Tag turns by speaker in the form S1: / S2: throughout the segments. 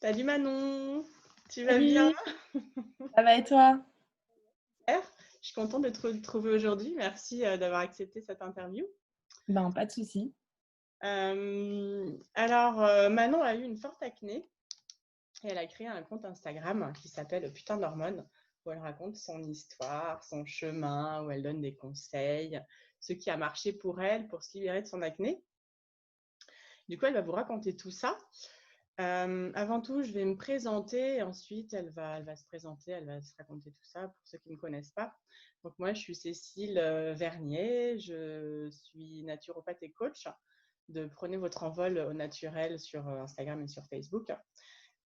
S1: Salut Manon, tu vas bien?
S2: Salut, ça va et toi?
S1: Super. Je suis contente de te retrouver aujourd'hui. Merci d'avoir accepté cette interview.
S2: Ben, pas de souci.
S1: Manon a eu une forte acné et elle a créé un compte Instagram qui s'appelle Putain d'hormones, où elle raconte son histoire, son chemin, où elle donne des conseils, ce qui a marché pour elle pour se libérer de son acné. Du coup, elle va vous raconter tout ça. Avant tout, je vais me présenter et ensuite elle va se présenter, elle va se raconter tout ça pour ceux qui ne me connaissent pas. Donc moi, je suis Cécile Vernier, je suis naturopathe et coach de Prenez votre envol au naturel sur Instagram et sur Facebook.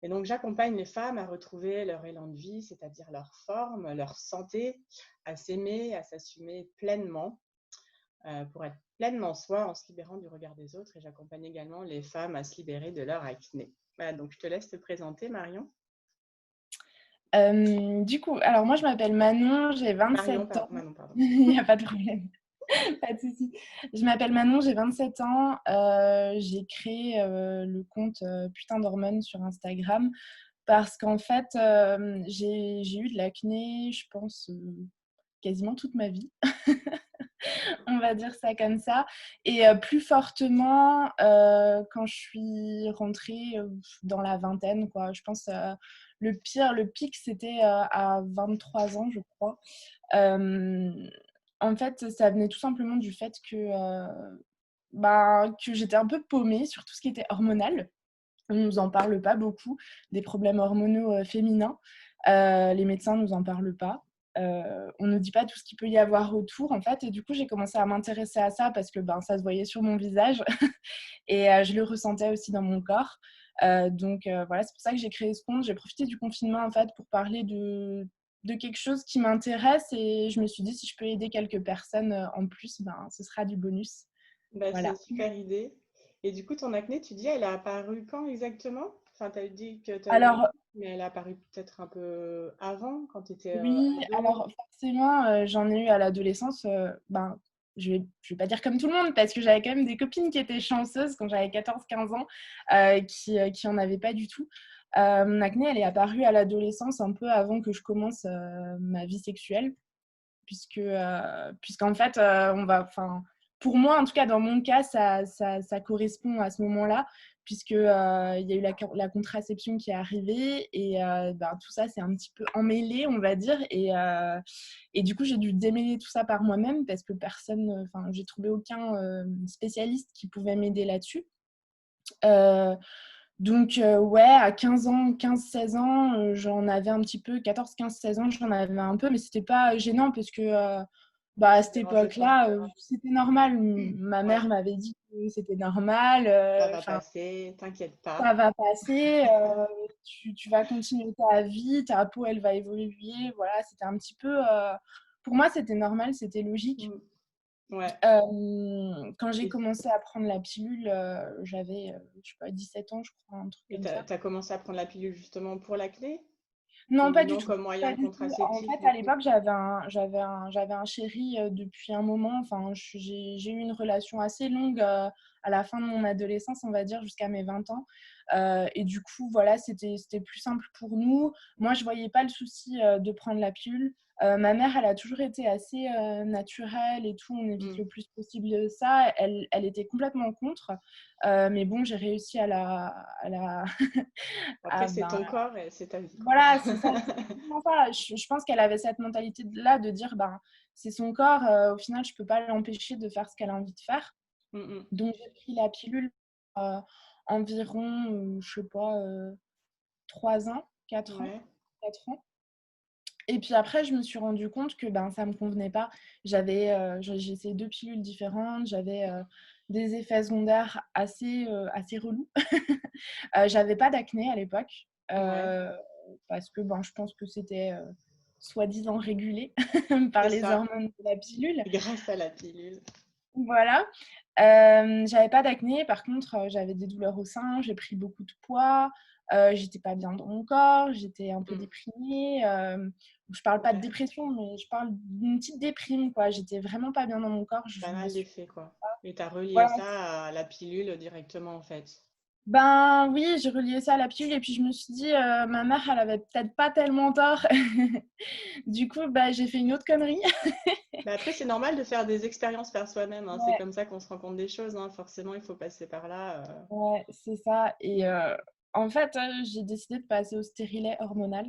S1: Et donc j'accompagne les femmes à retrouver leur élan de vie, c'est-à-dire leur forme, leur santé, à s'aimer, à s'assumer pleinement pour être pleinement soi en se libérant du regard des autres. Et j'accompagne également les femmes à se libérer de leur acné. Voilà, donc je te laisse te présenter, Marion.
S2: Du coup, alors moi je m'appelle Manon, j'ai
S1: Marion,
S2: 27 ans.
S1: Manon, pardon.
S2: Il n'y a pas de problème, pas de souci. Je m'appelle Manon, j'ai 27 ans. J'ai créé le compte Putain d'hormones sur Instagram parce qu'en fait, j'ai eu de l'acné, je pense, quasiment toute ma vie. On va dire ça comme ça. Et plus fortement, quand je suis rentrée dans la vingtaine, quoi. Je pense le pic, c'était à 23 ans, je crois. Euh, En fait, ça venait tout simplement du fait que j'étais un peu paumée sur tout ce qui était hormonal. On ne nous en parle pas beaucoup, des problèmes hormonaux féminins. Les médecins ne nous en parlent pas. On ne nous dit pas tout ce qu'il peut y avoir autour, en fait. Et du coup, j'ai commencé à m'intéresser à ça parce que ça se voyait sur mon visage et je le ressentais aussi dans mon corps. Voilà, c'est pour ça que j'ai créé ce compte. J'ai profité du confinement, en fait, pour parler de quelque chose qui m'intéresse et je me suis dit, si je peux aider quelques personnes en plus, ce sera du bonus.
S1: Bah, c'est une
S2: Voilà.
S1: super idée. Et du coup, ton acné, tu dis, elle a apparu quand exactement? Enfin, tu as dit que tu as eu un
S2: Alors,
S1: pic, mais elle a apparu peut-être un peu avant, quand tu étais
S2: oui,
S1: ado.
S2: alors forcément, j'en ai eu à l'adolescence, je vais pas dire comme tout le monde parce que j'avais quand même des copines qui étaient chanceuses quand j'avais 14-15 ans, qui en avaient pas du tout. Mon acné, elle est apparue à l'adolescence un peu avant que je commence, ma vie sexuelle puisqu'en fait, pour moi, en tout cas, dans mon cas, ça correspond à ce moment-là, puisque il y a eu la contraception qui est arrivée et tout ça, c'est un petit peu emmêlé, on va dire. Et du coup, j'ai dû démêler tout ça par moi-même parce que j'ai trouvé aucun spécialiste qui pouvait m'aider là-dessus. Euh, ouais, à 15 ans, 15-16 ans, j'en avais un petit peu, 14-15-16 ans, j'en avais un peu, mais c'était pas gênant parce que à
S1: Ça te
S2: cette
S1: dérangeait pas.
S2: époque-là, c'était normal. Ma mère
S1: Ouais,
S2: m'avait dit que c'était normal.
S1: ça va passer, t'inquiète pas.
S2: Ça va passer, tu vas continuer ta vie, ta peau, elle va évoluer. Voilà, c'était un petit peu. Pour moi, c'était normal, c'était logique.
S1: Mm. Ouais.
S2: Quand j'ai
S1: Et
S2: commencé à prendre la pilule, j'avais, je sais pas, 17 ans, je crois, un truc comme ça.
S1: t'as commencé à prendre la pilule justement pour l'acné?
S2: Non,
S1: Ou
S2: pas du
S1: non,
S2: tout.
S1: comme moyen
S2: Pas du tout. En
S1: contraceptif
S2: fait,
S1: du
S2: à
S1: coup?
S2: l'époque, j'avais un chéri depuis un moment. Enfin, j'ai eu une relation assez longue à la fin de mon adolescence, on va dire, jusqu'à mes 20 ans. Et du coup, voilà, c'était plus simple pour nous. Moi, je voyais pas le souci de prendre la pilule. Ma mère, elle a toujours été assez naturelle et tout. On évite
S1: Mm.
S2: le plus possible ça. Elle était complètement contre. Mais bon, j'ai réussi
S1: Après,
S2: à,
S1: c'est
S2: ben,
S1: ton corps et c'est ta vie, quoi.
S2: voilà, c'est ça, c'est exactement ça. Je pense qu'elle avait cette mentalité-là de dire, c'est son corps, au final, je peux pas l'empêcher de faire ce qu'elle a envie de faire.
S1: Mm, mm.
S2: Donc, j'ai pris la pilule euh, environ, je sais pas, 3 ans, 4 ans,
S1: Ouais.
S2: 4 ans. Et puis après, je me suis rendu compte que ça me convenait pas. J'ai essayé 2 pilules différentes, j'avais des effets secondaires assez relous. J'avais pas d'acné à l'époque.
S1: Ouais.
S2: Parce que je pense que c'était soi-disant régulé par
S1: C'est
S2: les
S1: ça.
S2: hormones de la pilule.
S1: Grâce à la pilule.
S2: Voilà. J'avais pas d'acné, par contre, j'avais des douleurs au sein, j'ai pris beaucoup de poids, j'étais pas bien dans mon corps, j'étais un peu
S1: Mm.
S2: déprimée. Je parle pas de
S1: Ouais.
S2: dépression, mais je parle d'une petite déprime, quoi. J'étais vraiment pas bien dans mon corps, je
S1: Pas
S2: me
S1: mal
S2: suis.
S1: d'effets, quoi. Et t'as relié
S2: Voilà,
S1: ça à la pilule directement, en fait.
S2: Ben oui, j'ai relié ça à la pilule et puis je me suis dit, ma mère, elle avait peut-être pas tellement tort. Du coup, bah, j'ai fait une autre connerie.
S1: Mais après, c'est normal de faire des expériences par soi-même, hein. C'est
S2: Ouais,
S1: comme ça qu'on se rend compte des choses, hein. Forcément, il faut passer par là.
S2: ouais, c'est ça et
S1: Mm.
S2: en fait, j'ai décidé de passer au stérilet hormonal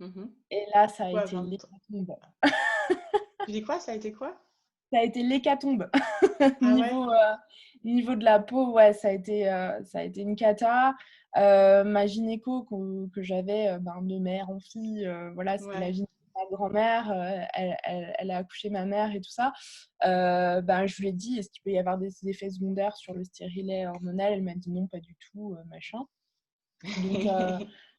S1: Mhm.
S2: et là, ça a
S1: Quoi,
S2: été
S1: 20 ans?
S2: l'hécatombe.
S1: Tu dis quoi? Ça a été quoi?
S2: Ça a été l'hécatombe.
S1: Ah ouais?
S2: Niveau de la peau, ouais, ça a été une cata. Ma gynéco que j'avais, ben, de mère en fille, voilà, c'était la
S1: Ouais.
S2: gynéco de ma grand-mère, elle a accouché ma mère et tout ça. Ben, je lui ai dit: «Est-ce qu'il peut y avoir des effets secondaires sur le stérilet hormonal?» Elle m'a dit: «Non, pas du tout, machin». Donc,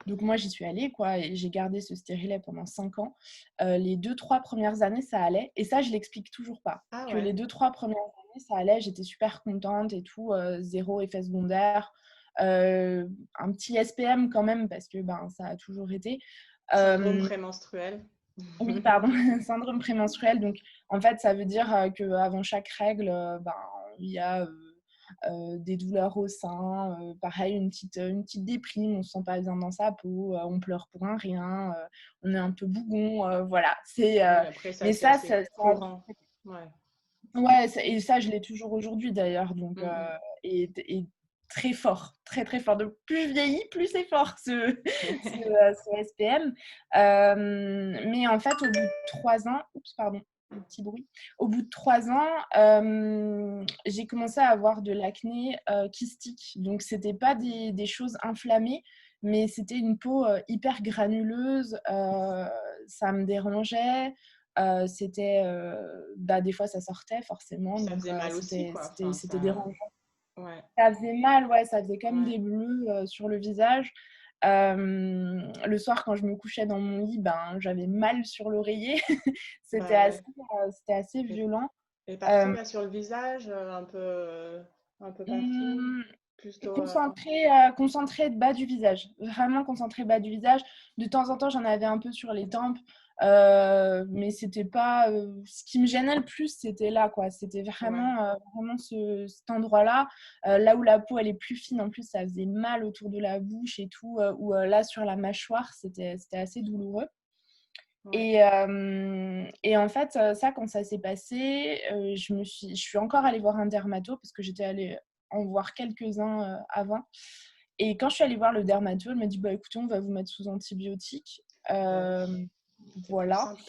S2: donc moi, j'y suis allée, quoi, et j'ai gardé ce stérilet pendant 5 ans. Les 2-3 premières années, ça allait. Et ça, je l'explique toujours pas.
S1: Ah
S2: Que
S1: ouais.
S2: les 2-3 premières années, ça allait, j'étais super contente et tout, 0 effet secondaire. Un petit SPM quand même, parce que ben, ça a toujours été.
S1: Syndrome
S2: Euh,
S1: prémenstruel.
S2: oui, pardon, syndrome prémenstruel. Donc, en fait, ça veut dire qu'avant chaque règle, ben, il y a des douleurs au sein, pareil, une petite déprime, on se sent pas bien dans sa peau, on pleure pour un rien, on est un peu bougon, voilà.
S1: Oui, après, ça,
S2: Mais
S1: c'est
S2: ça,
S1: assez
S2: ça,
S1: courant. Ouais.
S2: ouais, et ça, je l'ai toujours aujourd'hui d'ailleurs, donc,
S1: Mhm.
S2: et très fort, très très fort. Donc, plus je vieillis, plus c'est fort ce SPM. Mais en fait, au bout de 3 ans, oups, pardon, le petit bruit. Au bout de 3 ans, j'ai commencé à avoir de l'acné kystique. Donc, c'était pas des choses inflammées, mais c'était une peau hyper granuleuse. Ça me dérangeait. C'était, bah, des fois, ça sortait forcément,
S1: Puis ça
S2: donc
S1: faisait mal aussi, quoi. Enfin,
S2: c'était
S1: ça...
S2: dérangeant.
S1: Ouais,
S2: Ça faisait mal, ouais, ça faisait comme
S1: ouais,
S2: des bleus sur le visage. Le soir, quand je me couchais dans mon lit, ben, j'avais mal sur l'oreiller.
S1: bah ouais.
S2: C'était assez
S1: Et,
S2: violent.
S1: et partout,
S2: Euh,
S1: là, sur le visage, un peu partout.
S2: Mmh,
S1: Plutôt...
S2: concentré bas du visage, vraiment concentré bas du visage. De temps en temps, j'en avais un peu sur les tempes, mais c'était pas, ce qui me gênait le plus, c'était là, quoi. C'était
S1: Ouais.
S2: vraiment cet endroit-là, là où la peau, elle est plus fine. En plus, ça faisait mal autour de la bouche et tout, ou là, sur la mâchoire, c'était assez douloureux.
S1: Ouais.
S2: Et en fait, ça, quand ça s'est passé, je suis encore allée voir un dermato parce que j'étais allée en voir quelques-uns avant. Et quand je suis allée voir le dermato, elle m'a dit: «Bah, écoutez, on va vous mettre sous antibiotiques».
S1: Bah oui, c'est plus
S2: Voilà,
S1: simple.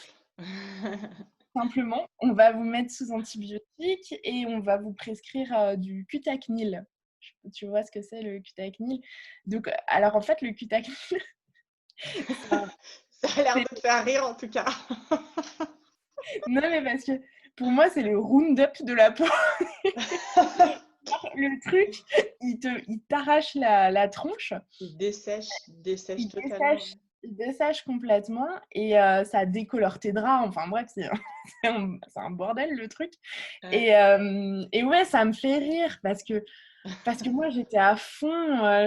S2: simplement, on va vous mettre sous antibiotiques et on va vous prescrire du Cutacnil. Tu vois ce que c'est le Cutacnil? Donc, alors en fait, le Cutacnil, c'est un
S1: Ça a l'air
S2: c'est
S1: de te faire rire, en tout cas.
S2: non, mais parce que pour moi, c'est le Roundup de la peau. Le truc, il t'arrache la tronche,
S1: Il dessèche
S2: il
S1: totalement.
S2: dessèche, il dessèche complètement et ça décolore tes draps. Enfin bref, c'est un bordel le truc.
S1: Ouais.
S2: Et ouais, ça me fait rire parce que moi j'étais à fond.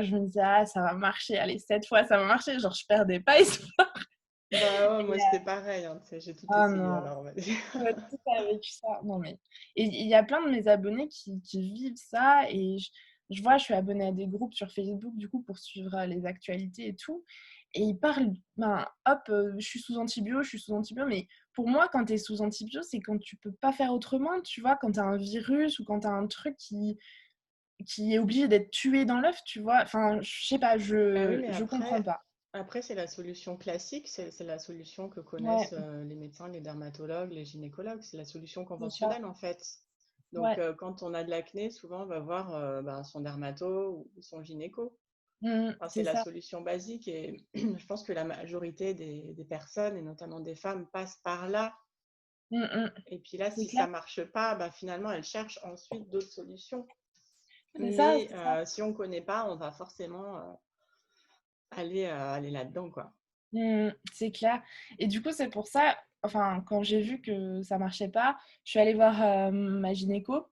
S2: Je me disais, ah, ça va marcher. Allez, cette fois, ça va marcher. Genre, je perdais pas espoir.
S1: Bah ouais,
S2: Et,
S1: moi, c'était pareil, hein, tu sais, j'ai tout
S2: ah
S1: essayé,
S2: non,
S1: alors vas-y.
S2: tout a vécu ça. Non, mais. Et il y a plein de mes abonnés qui vivent ça. Et je vois, je suis abonnée à des groupes sur Facebook, du coup, pour suivre les actualités et tout. Et ils parlent, ben, hop, je suis sous antibio, je suis sous antibio. Mais pour moi, quand tu es sous antibio, c'est quand tu peux pas faire autrement, tu vois, quand tu as un virus ou quand tu as un truc qui est obligé d'être tué dans l'œuf, tu vois. Enfin, je sais pas,
S1: Bah oui, mais
S2: je comprends
S1: après,
S2: pas.
S1: après c'est la solution classique, c'est la solution que
S2: Ouais,
S1: connaissent les médecins, les dermatologues, les gynécologues, c'est la solution
S2: c'est ça.
S1: conventionnelle en fait. Donc
S2: Ouais.
S1: quand on a de l'acné, souvent on va voir bah, son dermato ou son gynéco. Enfin, c'est
S2: C'est
S1: la
S2: ça.
S1: solution basique et je pense que la majorité des personnes, et notamment des femmes, passent par là. Et puis là,
S2: C'est
S1: si
S2: clair.
S1: ça marche pas, bah, finalement, elles cherchent ensuite d'autres solutions.
S2: C'est ça,
S1: Mais
S2: c'est ça.
S1: si on ne connaît pas, on va forcément aller là-dedans, quoi.
S2: C'est clair. Et du coup, c'est pour ça, enfin, quand j'ai vu que ça marchait pas, je suis allée voir ma gynéco.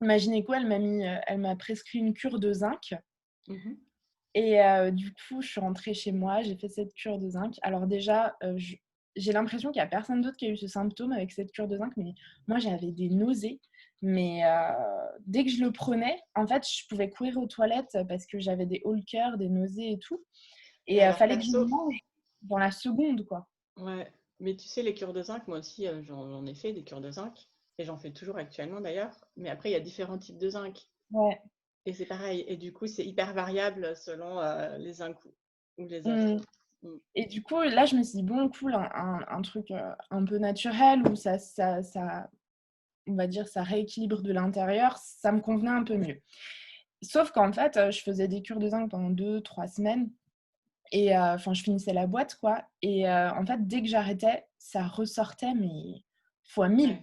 S2: Ma gynéco, elle m'a prescrit une cure de zinc.
S1: Mhm.
S2: Et du coup, je suis rentrée chez moi, j'ai fait cette cure de zinc. Alors déjà, j'ai l'impression qu'il y a personne d'autre qui a eu ce symptôme avec cette cure de zinc, mais moi, j'avais des nausées. Mais dès que je le prenais, en fait, je pouvais courir aux toilettes parce que j'avais des hauts le cœur, des nausées et tout.
S1: Et
S2: Et
S1: alors,
S2: fallait que je le
S1: perso,
S2: mange dans la seconde, quoi.
S1: ouais. Mais tu sais, les cures de zinc, moi aussi, j'en ai fait des cures de zinc. Et j'en fais toujours actuellement d'ailleurs. Mais après, il y a différents types de zinc.
S2: Ouais.
S1: Et c'est pareil. Et du coup, c'est hyper variable selon les zinc ou les autres.
S2: Mmh.
S1: Mm.
S2: Et du coup, là, je me suis dit: «Bon, cool, un truc, un peu naturel où ça on va dire, ça rééquilibre de l'intérieur», ça me convenait un peu mieux. Sauf qu'en fait, je faisais des cures de zinc pendant 2-3 semaines et enfin, je finissais la boîte, quoi et en fait, dès que j'arrêtais, ça ressortait, mais fois 1000.
S1: Ouais,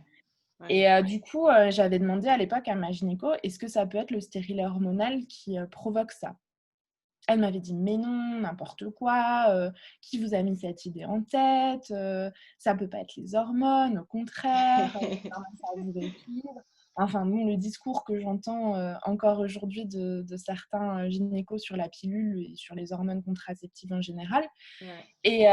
S1: ouais.
S2: Et du coup, j'avais demandé à l'époque à ma gynéco: «Est-ce que ça peut être le stérilet hormonal qui, provoque ça?» Elle m'avait dit: «Mais non, n'importe quoi, qui vous a mis cette idée en tête? Ça peut pas être les hormones, au contraire, ça vous rééquilibre». Enfin bon, le discours que j'entends, encore aujourd'hui de certains, gynécos sur la pilule et sur les hormones contraceptives en général.
S1: Ouais.
S2: Et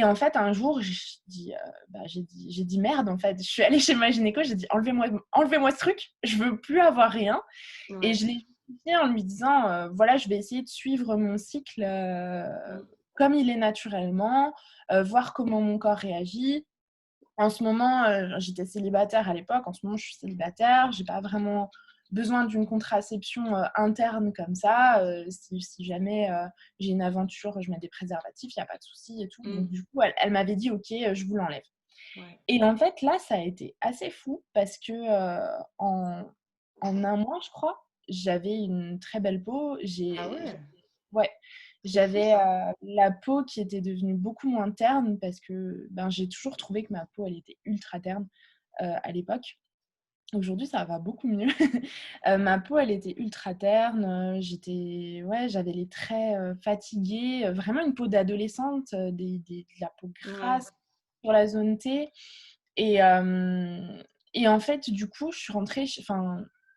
S2: en fait, un jour, j'ai dit: «Merde», en fait. Je suis allée chez ma gynéco, j'ai dit: «Enlevez-moi ce truc, je veux plus avoir rien». Et
S1: Ouais.
S2: je l'ai justifié en lui disant, voilà, je vais essayer de suivre mon cycle,
S1: Mm.
S2: comme il est naturellement, voir comment mon corps réagit. En ce moment, j'étais célibataire à l'époque, en ce moment je suis célibataire, j'ai pas vraiment besoin d'une contraception, interne comme ça. Si jamais, j'ai une aventure, je mets des préservatifs, il y a pas de souci et tout. Donc
S1: Mm.
S2: du coup, elle m'avait dit: «OK, je vous l'enlève».
S1: Ouais.
S2: Et en fait, là, ça a été assez fou parce que, en en 1 mois, je crois, j'avais une très belle peau.
S1: Ah ouais,
S2: Ouais,
S1: c'est fou
S2: j'avais,
S1: ça.
S2: la peau qui était devenue beaucoup moins terne parce que, ben, j'ai toujours trouvé que ma peau, elle était ultra terne, à l'époque. Aujourd'hui, ça va beaucoup mieux. Ma peau, elle était ultra terne, j'avais les traits, fatigués, vraiment une peau d'adolescente, de la peau
S1: Ouais,
S2: grasse sur la zone T. Et en fait, du coup, je suis rentrée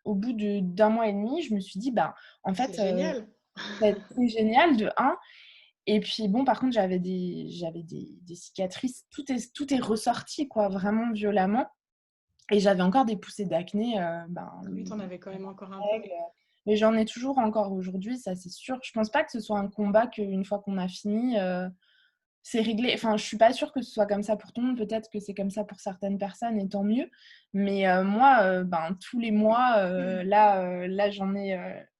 S2: au bout d'un mois et demi, je me suis dit: «Bah, en
S1: c'est
S2: fait,
S1: génial.
S2: c'est génial de un. Et puis bon, par contre, j'avais des cicatrices, tout est ressorti, quoi, vraiment violemment et j'avais encore des poussées d'acné, ben,
S1: Ah oui, t'en avais quand même encore un peu.
S2: règles, mais j'en ai toujours encore aujourd'hui, ça, c'est sûr. Je pense pas que ce soit un combat qu'une fois qu'on a fini, c'est réglé. Enfin, je suis pas sûre que ce soit comme ça pour tout le monde. Peut-être que c'est comme ça pour certaines personnes et tant mieux. Mais moi, ben, tous les mois, là,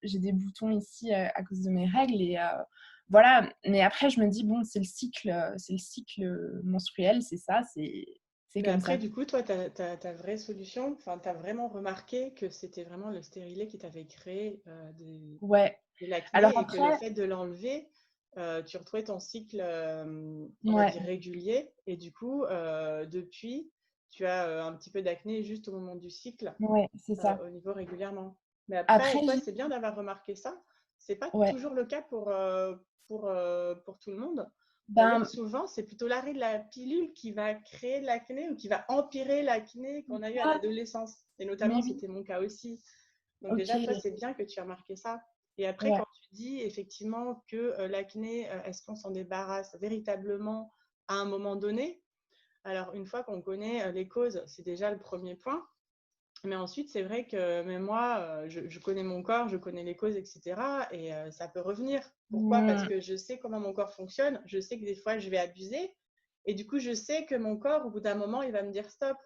S2: j'ai des boutons ici, à cause de mes règles et voilà. Mais après, je me dis: «Bon, c'est le cycle menstruel, c'est ça, c'est
S1: Mais
S2: comme
S1: après,
S2: ça».
S1: du coup, toi, ta vraie solution, enfin, tu as vraiment remarqué que c'était vraiment le stérilet qui t'avait créé
S2: Ouais.
S1: de
S2: Alors
S1: l'acné et que le
S2: après
S1: fait de l'enlever, tu retrouvais ton cycle, on va
S2: ouais,
S1: dire, régulier. Et du coup, depuis, tu as un petit peu d'acné juste au moment du cycle,
S2: ouais, c'est ça.
S1: au niveau régulièrement. Mais après,
S2: Après
S1: toi,
S2: j'ai
S1: c'est bien d'avoir remarqué ça. C'est pas
S2: ouais,
S1: toujours le cas pour tout le monde. D'ailleurs,
S2: ben,
S1: souvent, c'est plutôt l'arrêt de la pilule qui va créer de l'acné ou qui va empirer l'acné qu'on a eu à
S2: ah,
S1: l'adolescence. Et
S2: mais
S1: notamment,
S2: oui,
S1: c'était mon cas aussi. Donc déjà, toi,
S2: OK,
S1: c'est bien que tu as remarqué ça. Et après,
S2: ouais.
S1: quand tu dis effectivement que l'acné, est-ce qu'on s'en débarrasse véritablement à un moment donné? Alors, une fois qu'on connaît les causes, c'est déjà le premier point. Mais ensuite, c'est vrai que même moi, je connais mon corps, je connais les causes, etc. Et ça peut revenir. Pourquoi? Parce
S2: Mmh,
S1: que je sais comment mon corps fonctionne. Je sais que des fois, je vais abuser. Et du coup, je sais que mon corps, au bout d'un moment, il va me dire stop.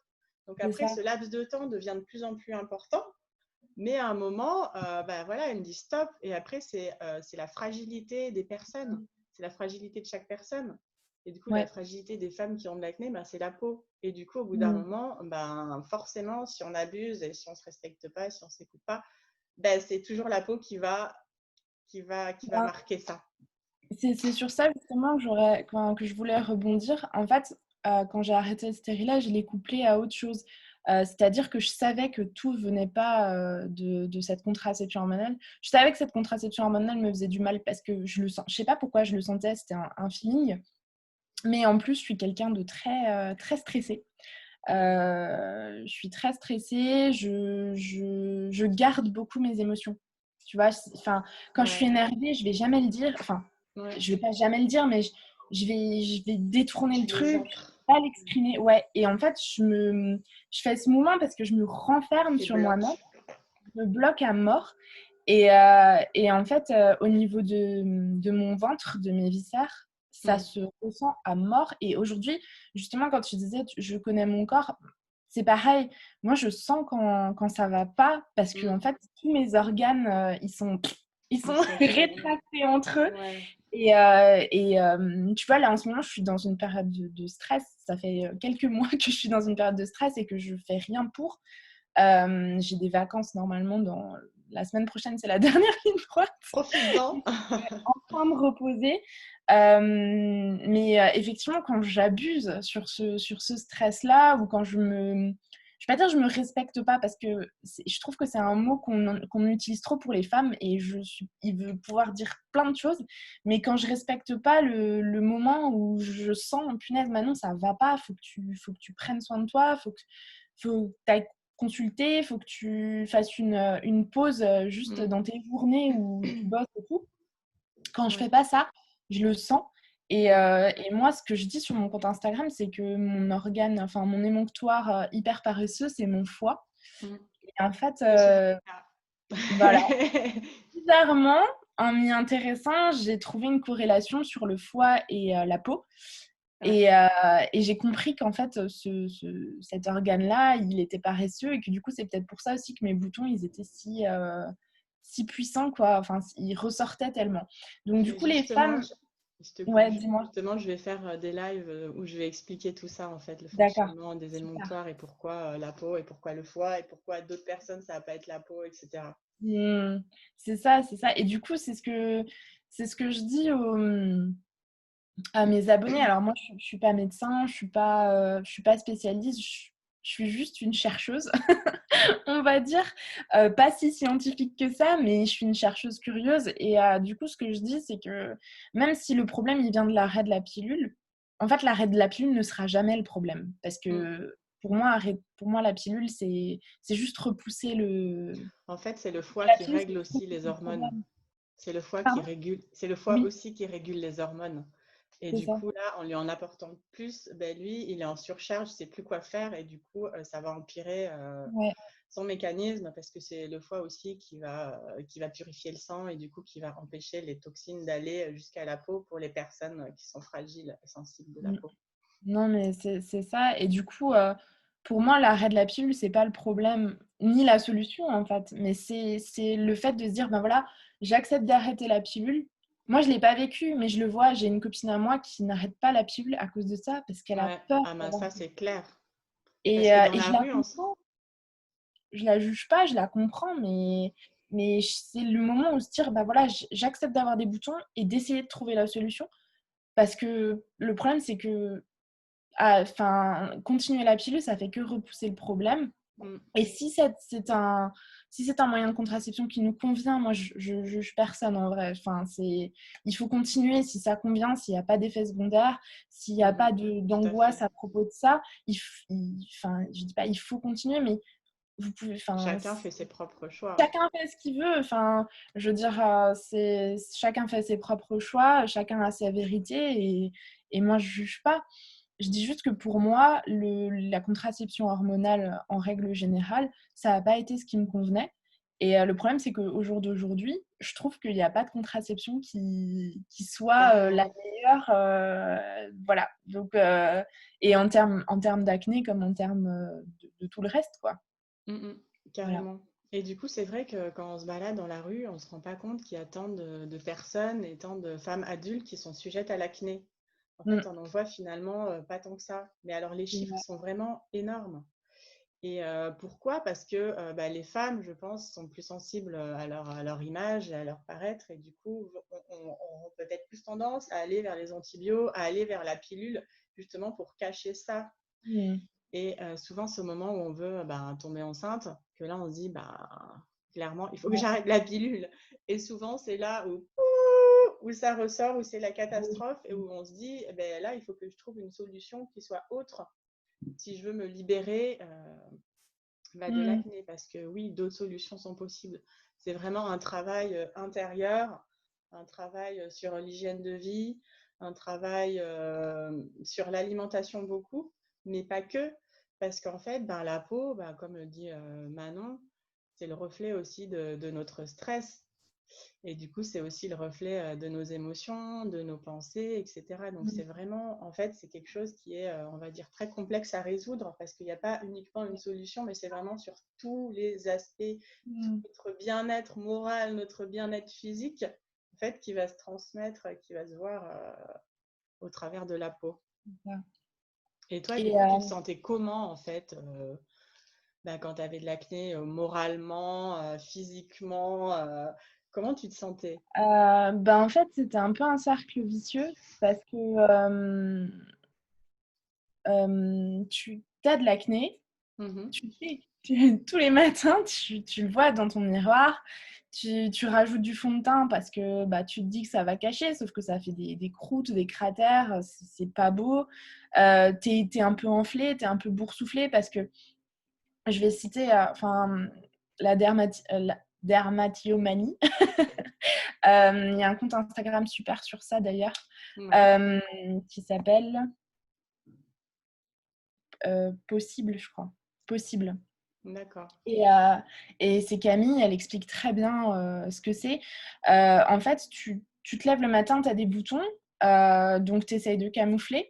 S1: Donc
S2: c'est
S1: après,
S2: ça.
S1: ce laps de temps devient de plus en plus important. Mais à un moment, bah, voilà, elle me dit stop. Et après, c'est la fragilité des personnes. C'est la fragilité de chaque personne. Et du coup, la
S2: Ouais.
S1: fragilité des femmes qui ont de l'acné, ben, c'est la peau. Et du coup, au bout d'un
S2: Mmh.
S1: moment, ben, forcément, si on abuse et si on ne se respecte pas, si on ne s'écoute pas, ben, c'est toujours la peau qui va
S2: Ben,
S1: marquer ça.
S2: c'est sur ça justement que je voulais rebondir. En fait, quand j'ai arrêté le stérilet, je l'ai couplé à autre chose. C'est-à-dire que je savais que tout venait pas, de cette contraception hormonale. Je savais que cette contraception hormonale me faisait du mal parce que je sais pas pourquoi je le sentais, c'était un feeling. Mais en plus, je suis quelqu'un de très, très stressé. Je suis très stressée, je garde beaucoup mes émotions. Tu vois? Enfin, quand je suis
S1: Ouais,
S2: énervée, je vais jamais le dire. Enfin,
S1: ouais.
S2: je vais pas jamais le dire, mais je vais détourner le
S1: Tu les
S2: truc.
S1: ancres.
S2: pas l'exprimer. Ouais. Et en fait, je fais ce mouvement parce que je me renferme
S1: Tu
S2: sur moi-même,
S1: bloques.
S2: je me bloque à mort. Et en fait, au niveau de mon ventre, de mes viscères, ça
S1: Mm.
S2: se ressent à mort. Et aujourd'hui, justement, quand tu disais, je connais mon corps, c'est pareil. Moi, je sens quand ça va pas parce que, en
S1: Mm.
S2: fait, tous mes organes, ils sont
S1: Ils sont fermés.
S2: rétractés entre eux.
S1: Ouais.
S2: Tu vois, là, en ce moment, je suis dans une période de stress. Ça fait quelques mois que je suis dans une période de stress et que je fais rien pour. J'ai des vacances normalement dans la semaine prochaine, c'est la dernière ligne droite.
S1: Profites-en.
S2: En train de reposer. Mais effectivement, quand j'abuse sur ce stress-là, ou quand je vais pas dire je me respecte pas, parce que je trouve que c'est un mot qu'on utilise trop pour les femmes, et il veut pouvoir dire plein de choses, mais quand je respecte pas le moment où je sens, punaise, Manon, ça va pas, faut que tu prennes soin de toi, faut que tu ailles consulter, il faut que tu fasses une pause juste
S1: Mm.
S2: dans tes journées où tu bosses et tout. Quand je fais
S1: Ouais.
S2: pas ça, je le sens.
S1: Mm.
S2: Et moi, ce que je dis sur mon compte Instagram, c'est que mon organe, enfin mon émonctoire hyper paresseux, c'est mon foie.
S1: Mm.
S2: Et en fait,
S1: C'est souvent le
S2: voilà,
S1: cas.
S2: bizarrement, en m'y intéressant, j'ai trouvé une corrélation sur le foie et la peau.
S1: Ouais.
S2: Et j'ai compris qu'en fait, cet organe-là, il était paresseux, et que du coup, c'est peut-être pour ça aussi que mes boutons, ils étaient si puissants, quoi. Enfin, ils ressortaient tellement. Donc, du
S1: Mais
S2: coup, les
S1: justement,
S2: femmes...
S1: je te coupe
S2: Ouais,
S1: juste.
S2: dis-moi.
S1: Justement, je vais faire des lives où je vais expliquer tout ça, en fait, le
S2: D'accord,
S1: fonctionnement des
S2: super.
S1: émonctoires et pourquoi la peau et pourquoi le foie et pourquoi d'autres personnes, ça va pas être la peau, etc.
S2: Mmh, c'est ça, c'est ça. Et du coup, c'est ce que je dis à mes abonnés. Alors moi, je suis pas médecin, je suis pas spécialiste, je suis juste une chercheuse, on va dire. Pas si scientifique que ça, mais je suis une chercheuse curieuse. Et du coup, ce que je dis, c'est que même si le problème, il vient de l'arrêt de la pilule, en fait, l'arrêt de la pilule ne sera jamais le problème. Parce
S1: Mm.
S2: que pour moi, la pilule, c'est juste repousser
S1: En fait, c'est le foie
S2: la
S1: qui
S2: pilule, c'est
S1: règle
S2: juste
S1: aussi les
S2: repousser le
S1: hormones.
S2: problème.
S1: C'est le foie qui
S2: Pardon?
S1: régule, c'est le foie
S2: Oui,
S1: aussi qui régule les hormones. Et
S2: c'est
S1: du
S2: ça.
S1: coup, là, en lui en apportant plus, ben lui, il est en surcharge, il sait plus quoi faire et du coup, ça va empirer
S2: Ouais.
S1: son mécanisme parce que c'est le foie aussi qui va purifier le sang et du coup qui va empêcher les toxines d'aller jusqu'à la peau pour les personnes qui sont fragiles et sensibles de la
S2: Mm.
S1: peau.
S2: Non, mais c'est ça. Et du coup, pour moi, l'arrêt de la pilule, c'est pas le problème, ni la solution, en fait. Mais c'est le fait de se dire, ben voilà, j'accepte d'arrêter la pilule. Moi, je l'ai pas vécu, mais je le vois. J'ai une copine à moi qui n'arrête pas la pilule à cause de ça, parce qu'elle a
S1: Ouais,
S2: peur
S1: ah ben
S2: d'avoir...
S1: ça c'est clair. Parce que dans
S2: Et
S1: la
S2: je la
S1: rue,
S2: comprends. Je la juge pas, je la comprends, mais c'est le moment où se dire, bah voilà, j'accepte d'avoir des boutons et d'essayer de trouver la solution. Parce que le problème, c'est que enfin, continuer la pilule, ça fait que repousser le problème.
S1: mm,
S2: Et si c'est un moyen de contraception qui nous convient, moi, je juge personne en vrai. Enfin, il faut continuer si ça convient, s'il n'y a pas d'effet secondaire, s'il n'y a pas
S1: tout à
S2: d'angoisse
S1: fait.
S2: à propos de ça. Enfin, je dis pas il faut continuer, mais vous pouvez, enfin,
S1: Chacun fait ses propres choix.
S2: chacun fait ce qu'il veut. Enfin, je veux dire, chacun fait ses propres choix, chacun a sa vérité, et moi, je juge pas. Je dis juste que pour moi, la contraception hormonale, en règle générale, ça n'a pas été ce qui me convenait. Et le problème, c'est qu'au jour d'aujourd'hui, je trouve qu'il n'y a pas de contraception qui soit la
S1: Carrément.
S2: meilleure. Voilà. Donc, et en termes d'acné, comme en termes de tout le reste, quoi.
S1: Mm, mm,
S2: Voilà.
S1: carrément. Et du coup, c'est vrai que quand on se balade dans la rue, on ne se rend pas compte qu'il y a tant de personnes et tant de femmes adultes qui sont sujettes à l'acné. En
S2: Mm.
S1: fait, on en voit finalement pas tant que ça. Mais alors, les chiffres sont vraiment énormes. Et pourquoi? Parce que bah, les femmes, je pense, sont plus sensibles à leur image et à leur paraître. Et du coup, on a peut-être plus tendance à aller vers les antibiotiques, à aller vers la pilule, justement pour cacher ça.
S2: Mm.
S1: Et souvent, c'est au moment où on veut bah, tomber enceinte que là, on se dit, bah, clairement, il faut que
S2: Ouais.
S1: j'arrête la pilule. Et souvent, c'est là où ça ressort, où c'est la catastrophe et où on se dit, eh ben, là, il faut que je trouve une solution qui soit autre si je veux me libérer bah, de
S2: Mm.
S1: l'acné. Parce que oui, d'autres solutions sont possibles. C'est vraiment un travail intérieur, un travail sur l'hygiène de vie, un travail sur l'alimentation beaucoup, mais pas que, parce qu'en fait, ben, la peau, ben, comme le dit Manon, c'est le reflet aussi de notre stress. Et du coup, c'est aussi le reflet de nos émotions, de nos pensées, etc. Donc, c'est vraiment, en fait, c'est quelque chose qui est, on va dire, très complexe à résoudre parce qu'il n'y a pas uniquement une solution, mais c'est vraiment sur tous les aspects, tout notre bien-être moral, notre bien-être physique, en fait, qui va se transmettre, qui va se voir au travers de la peau. Et toi, du
S2: Et
S1: coup, tu te sentais comment, en fait, ben, quand tu avais de l'acné, moralement, physiquement, comment tu te sentais?
S2: ben, en fait, c'était un peu un cercle vicieux parce que tu as de l'acné, tu sais, tous les matins, tu le vois dans ton miroir, tu rajoutes du fond de teint parce que bah, tu te dis que ça va cacher, sauf que ça fait des croûtes, des cratères, c'est pas beau. T'es un peu enflé, t'es un peu boursouflé parce que je vais citer la dermatillomanie. Il y a un compte Instagram super sur ça d'ailleurs, qui s'appelle Possible, je crois. Possible.
S1: D'accord.
S2: Et c'est Camille, elle explique très bien ce que c'est. En fait, tu te lèves le matin, tu as des boutons, donc tu essayes de camoufler.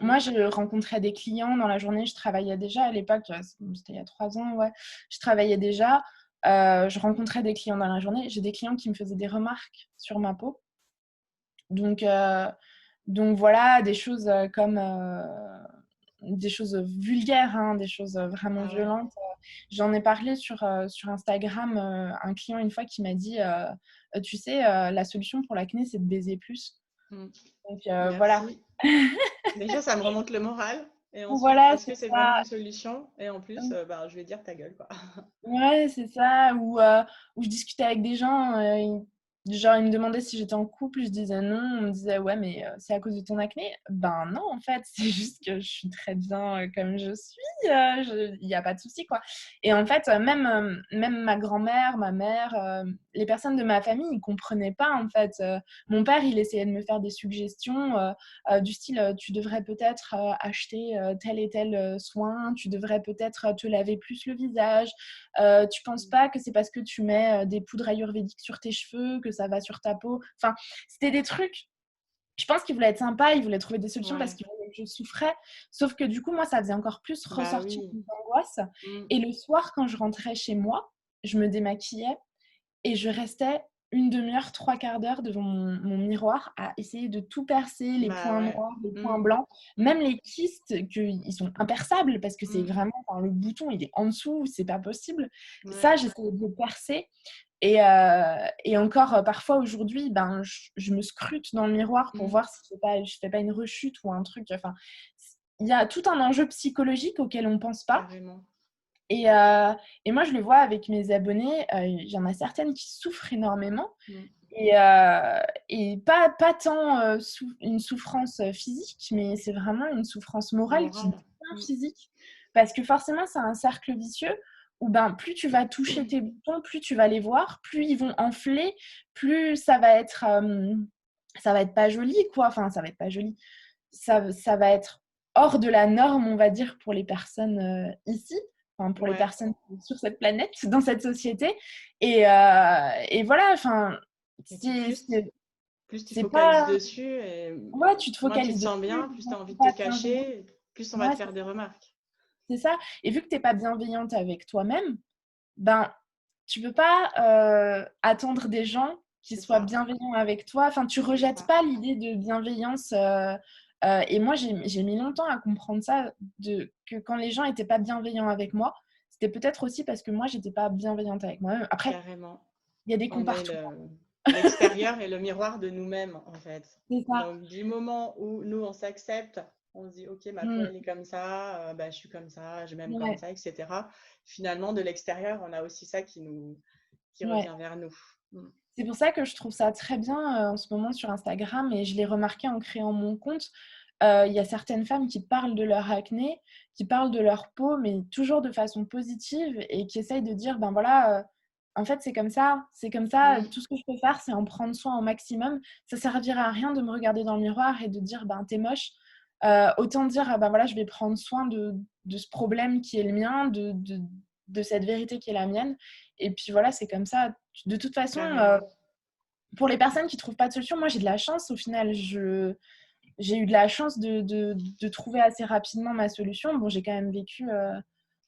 S2: Moi, je rencontrais des clients dans la journée, je travaillais déjà à l'époque, c'était il y a 3 ans, ouais. Je travaillais déjà, je rencontrais des clients dans la journée. J'ai des clients qui me faisaient des remarques sur ma peau. Donc voilà, des choses comme des choses vulgaires, hein, des choses vraiment
S1: Ah ouais.
S2: violentes. J'en ai parlé sur Instagram, un client une fois qui m'a dit tu sais, la solution pour l'acné, c'est de baiser plus.
S1: Mm.
S2: Donc voilà.
S1: Merci. Déjà, ça me remonte le moral. Et ensuite,
S2: Voilà,
S1: est-ce
S2: c'est
S1: que c'est
S2: ça.
S1: vraiment une solution? Et en plus, bah, je vais dire ta gueule, quoi.
S2: Ouais, c'est ça. Ou je discutais avec des gens, genre ils me demandaient si j'étais en couple, je disais non. On me disait ouais, mais c'est à cause de ton acné? Ben non, en fait, c'est juste que je suis très bien comme je suis. Il n'y a pas de souci, quoi. Et en fait, même ma grand-mère, ma mère, les personnes de ma famille, ils comprenaient pas, en fait. Mon père, il essayait de me faire des suggestions du style tu devrais peut-être acheter tel et tel soin, tu devrais peut-être te laver plus le visage. Tu penses pas que c'est parce que tu mets des poudres ayurvédiques sur tes cheveux que ça va sur ta peau. Enfin, c'était des trucs. Je pense qu'il voulait être sympa, il voulait trouver des solutions parce
S1: Ouais.
S2: qu'il voulait que je souffrais. Sauf que du coup, moi, ça faisait encore plus
S1: Bah
S2: ressortir
S1: oui.
S2: mes angoisses.
S1: Mm.
S2: Et le soir, quand je rentrais chez moi, je me démaquillais et je restais une demi-heure, 3/4 d'heure devant mon miroir à essayer de tout percer, les
S1: Bah
S2: points
S1: ouais.
S2: noirs, les points
S1: Mm.
S2: blancs,
S1: Mm.
S2: même les kystes, ils sont imperçables parce que c'est
S1: Mm.
S2: vraiment, enfin, le bouton, il est en dessous, c'est pas possible.
S1: Ouais.
S2: Ça, j'essayais de le percer. Et encore, parfois aujourd'hui, ben, je me scrute dans le miroir pour
S1: Mm.
S2: voir si je fais pas une rechute ou un truc. Enfin, il y a tout un enjeu psychologique auquel on ne pense pas.
S1: Carrément.
S2: Et, euh, et moi, je le vois avec mes abonnés, il y en a certaines qui souffrent énormément.
S1: Mm.
S2: Et pas tant une souffrance physique, mais c'est vraiment une souffrance morale qui
S1: Morale.
S2: devient
S1: Mm.
S2: physique. Parce que forcément, c'est un cercle vicieux où ben, plus tu vas toucher tes boutons, plus tu vas les voir, plus ils vont enfler, plus ça va être pas joli, quoi. Enfin, ça va être pas joli. Ça va être hors de la norme, on va dire, pour les personnes ici, enfin, pour les
S1: Ouais.
S2: personnes sur cette planète, dans cette société. Et voilà, enfin,
S1: Et puis plus tu
S2: c'est
S1: focalises
S2: pas.
S1: dessus, et
S2: Ouais, tu te
S1: moins tu te
S2: focalises
S1: sens
S2: dessus,
S1: bien, plus tu as envie
S2: c'est
S1: de te
S2: pas bienveillant.
S1: cacher, plus on va
S2: Ouais,
S1: te faire des remarques.
S2: c'est ça. Et vu que t'es pas bienveillante avec toi-même, ben, tu peux pas attendre des gens qui
S1: C'est
S2: soient
S1: ça.
S2: bienveillants avec toi. Enfin, tu
S1: C'est
S2: rejettes
S1: ça.
S2: pas l'idée de bienveillance. Et moi, j'ai mis longtemps à comprendre ça, que quand les gens étaient pas bienveillants avec moi, c'était peut-être aussi parce que moi, j'étais pas bienveillante avec moi-même. Après,
S1: Carrément.
S2: il y a des
S1: On est
S2: comportements.
S1: l'extérieur et le miroir de nous-mêmes, en fait.
S2: C'est ça.
S1: Donc, du moment où nous, on s'accepte, on se dit, OK, ma peau,
S2: Mm.
S1: elle est comme ça, bah, je suis comme ça, je m'aime comme
S2: Ouais,
S1: ça, etc. Finalement, de l'extérieur, on a aussi ça qui
S2: ouais.
S1: revient vers nous. Mm.
S2: C'est pour ça que je trouve ça très bien en ce moment sur Instagram et je l'ai remarqué en créant mon compte. Il y a certaines femmes qui parlent de leur acné, qui parlent de leur peau, mais toujours de façon positive et qui essayent de dire, ben voilà, en fait, c'est comme ça. C'est comme ça.
S1: Mm.
S2: Tout ce que je peux faire, c'est en prendre soin au maximum. Ça servira à rien de me regarder dans le miroir et de dire, ben, t'es moche. Autant dire, ah ben voilà, je vais prendre soin de ce problème qui est le mien, de cette vérité qui est la mienne. Et puis voilà, c'est comme ça. De toute façon,
S1: Carrément.
S2: pour les personnes qui trouvent pas de solution, moi j'ai de la chance au final. J'ai eu de la chance de trouver assez rapidement ma solution. Bon, j'ai quand même vécu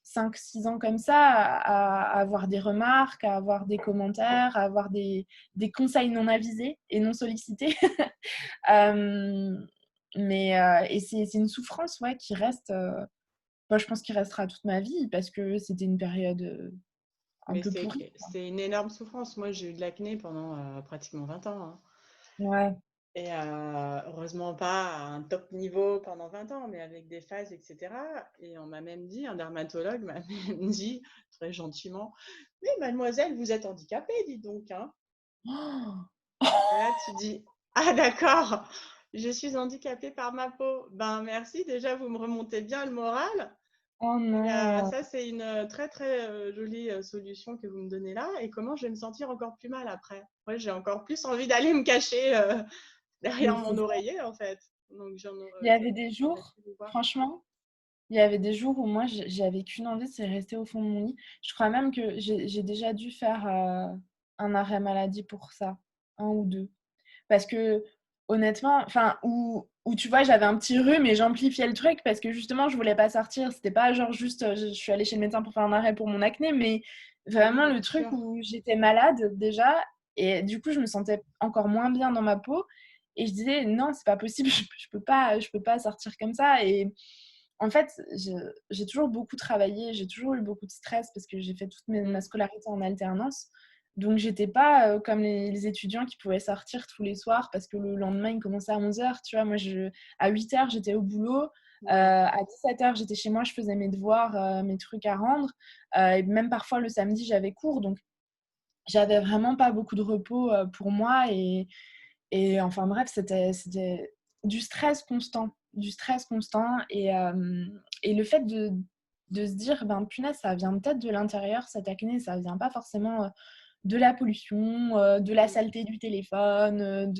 S2: 5-6 ans comme ça, à avoir des remarques, à avoir des commentaires, à avoir des conseils non avisés et non sollicités. Euh, et c'est une souffrance ouais, qui reste, moi, je pense qu'il restera toute ma vie parce que c'était une période un
S1: Mais
S2: peu pourrie.
S1: c'est une énorme souffrance. Moi, j'ai eu de l'acné pendant pratiquement 20 ans, hein.
S2: Ouais.
S1: Et heureusement pas à un top niveau pendant 20 ans, mais avec des phases, etc. Et on m'a même dit, un dermatologue m'a même dit, très gentiment, mais mademoiselle, vous êtes handicapée, dites donc, hein. Et là, tu dis, ah d'accord, je suis handicapée par ma peau. Ben merci, déjà, vous me remontez bien le moral.
S2: Oh
S1: Et
S2: non.
S1: ça, c'est une très, très jolie solution que vous me donnez là. Et comment je vais me sentir encore plus mal après? Moi, j'ai encore plus envie d'aller me cacher
S2: Mais
S1: derrière
S2: c'est
S1: mon
S2: ça.
S1: oreiller, en fait. Donc,
S2: Il y avait des
S1: j'aurais
S2: jours,
S1: pu vous voir.
S2: franchement, il y avait des jours où moi, j'avais qu'une envie, c'est rester au fond de mon lit. Je crois même que j'ai déjà dû faire un arrêt maladie pour ça, un ou deux. Parce que honnêtement, enfin, où tu vois, j'avais un petit rhume et j'amplifiais le truc parce que justement, je voulais pas sortir. C'était pas genre juste, je suis allée chez le médecin pour faire un arrêt pour mon acné, mais
S1: Oui,
S2: vraiment le
S1: bien
S2: truc
S1: sûr.
S2: où j'étais malade déjà et du coup, je me sentais encore moins bien dans ma peau. Et je disais, non, c'est pas possible, je peux pas sortir comme ça. Et en fait, j'ai toujours beaucoup travaillé, j'ai toujours eu beaucoup de stress parce que j'ai fait toute ma
S1: Mm.
S2: scolarité en alternance. Donc, j'étais pas comme les étudiants qui pouvaient sortir tous les soirs parce que le lendemain, il commençait à 11h. Tu vois, moi, à 8h, j'étais au boulot.
S1: Ouais.
S2: À 17h, j'étais chez moi, je faisais mes devoirs, mes trucs à rendre. Et même parfois, le samedi, j'avais cours. Donc, j'avais vraiment pas beaucoup de repos pour moi. Et enfin, bref, c'était du stress constant. Du stress constant. Et le fait de se dire, ben, punaise, ça vient peut-être de l'intérieur, cette acné, ça vient pas forcément de la pollution, de la
S1: Mm.
S2: saleté du téléphone,